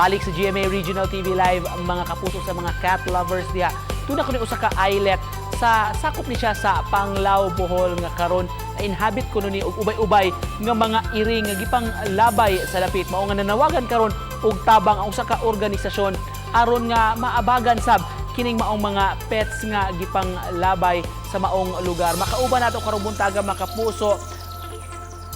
balik sa GMA Regional TV Live ang mga kapuso sa mga cat lovers diha. Tuna ko ni usa ka islet sa sakop ni siya sa Panglao, Bohol nga karon na inhabit ko ni og ubay-ubay nga mga iring nga gipang labay sa dapit. Mao nga nanawagan karon og tabang ang usa ka organisasyon aron nga maabagan sab kining maong mga pets nga gipang labay sa maong lugar. Makauban nato karong buntaga mga kapuso.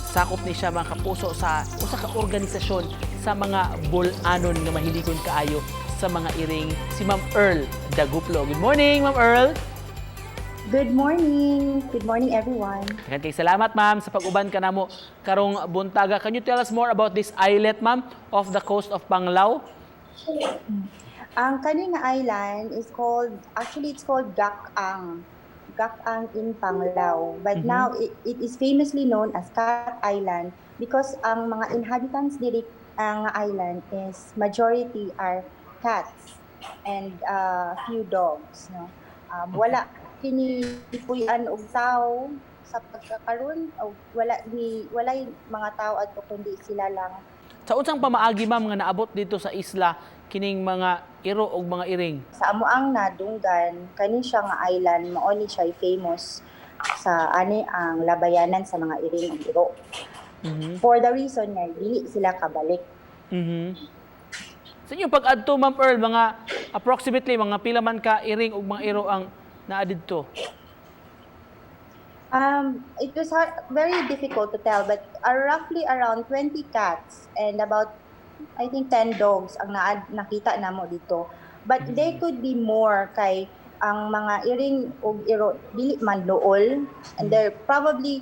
Sakop ni siya mga kapuso sa usa ka organisasyon sa mga bulanon nga mahiligon kaayo sa mga iring, si Ma'am Earl Daguplo. Good morning, Ma'am Earl. Good morning. Good morning, everyone. Kay salamat, ma'am, sa pag-uban ka namo karong buntaga. Can you tell us more about this islet, ma'am, off the coast of Panglao? Ang kaning island is called, it's called Gakang. Gakang in Panglao. But now, it is famously known as Cat Island because ang mga inhabitants diri ang island is majority are cats and few dogs. No? Wala kinipuy-an og tao sa pagkakaroon o wala mga tao at kundi sila lang. Sa unsang pamaagi, ma'am, nga naabot dito sa isla kining mga iro og mga iring? Sa amuang nadunggan kani siya nga island mao ni siya famous sa ani ang labayanan sa mga iring ug iro. For the reason nga dili sila kabalik. Sa inyong pag-adto, Ma'am Earl, mga approximately mga pila man ka iring ug mga iro ang naadidto? It was very difficult to tell, but roughly around 20 cats and about, I think, 10 dogs ang nakita namo dito. But they could be more kay ang mga iring ug iro dili man luol and they're probably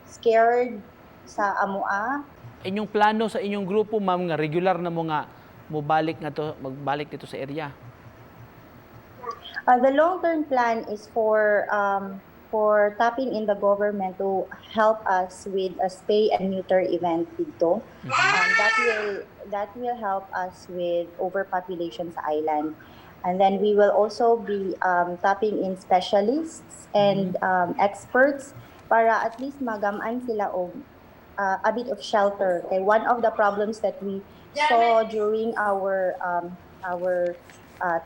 scared sa amua. Inyong plano sa inyong grupo, ma'am, nga regular na mo nga magbalik dito sa area? The long-term plan is for tapping in the government to help us with a spay and neuter event dito. That will help us with overpopulation sa island. And then we will also be tapping in specialists and experts para at least magamaan sila og a bit of shelter. Okay, one of the problems that we saw during our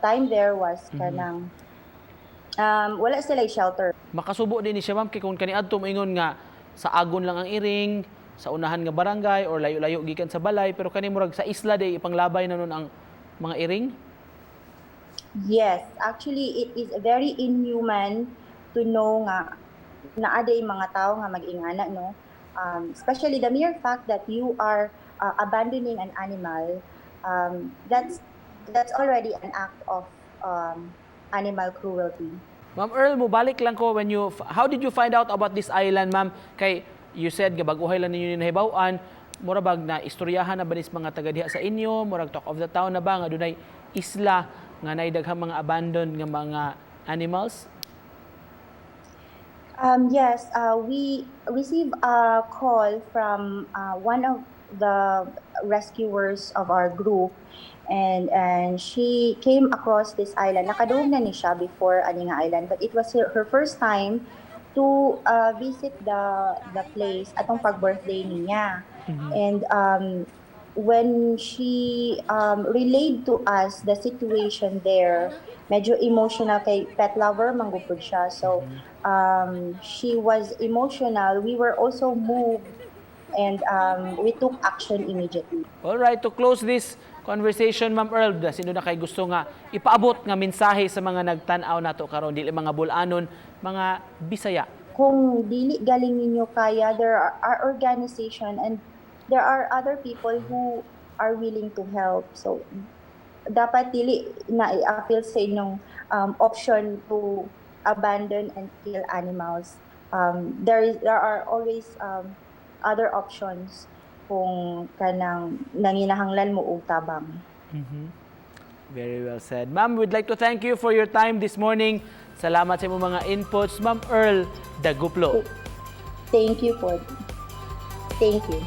time there was kanang wala sila shelter. Makasubo din ni siya, ma'am, kay kung kaniadto moingon nga sa agon lang ang iring, sa unahan nga barangay or layo-layo gikan sa balay, pero kani murag sa isla day ipanglabay na nun ang mga iring? Yes, actually it is very inhuman to know nga naaday mga tao nga mag-ingana, no? Especially the mere fact that you are abandoning an animal, that's already an act of animal cruelty. Ma'am Earl, mubalik lang ko how did you find out about this island, ma'am? Kay you said gabaguhay lang ninyo nahibaw-an, murag na istoryahan na ba nis mga taga diha sa inyo, murag talk of the town na ba nga dunay isla nga naidaghang mga abandoned nga mga animals? Yes, we received a call from one of the rescuers of our group, and she came across this island. Nakadungog na ni siya before ani nga island, but it was her first time to visit the place atong pag-birthday niya. And when she relayed to us the situation there, medyo emotional kay pet lover manggupod siya. So she was emotional. We were also moved and we took action immediately. All right, to close this conversation, Ma'am Earl, sino na kay gusto nga ipaabot nga mensahe sa mga nagtan-aw nato karon, dili mga bulanon, mga Bisaya? Kung dili galing ninyo kaya, there are organization and there are other people who are willing to help. So dapat dili na i-appeal sa inyong option to abandon and kill animals. There are always other options kung kanang nanginahanglan mo og tabang. Very well said. Ma'am, we'd like to thank you for your time this morning. Salamat sa imong mga inputs, Ma'am Earl Daguplo. Thank you po. Thank you.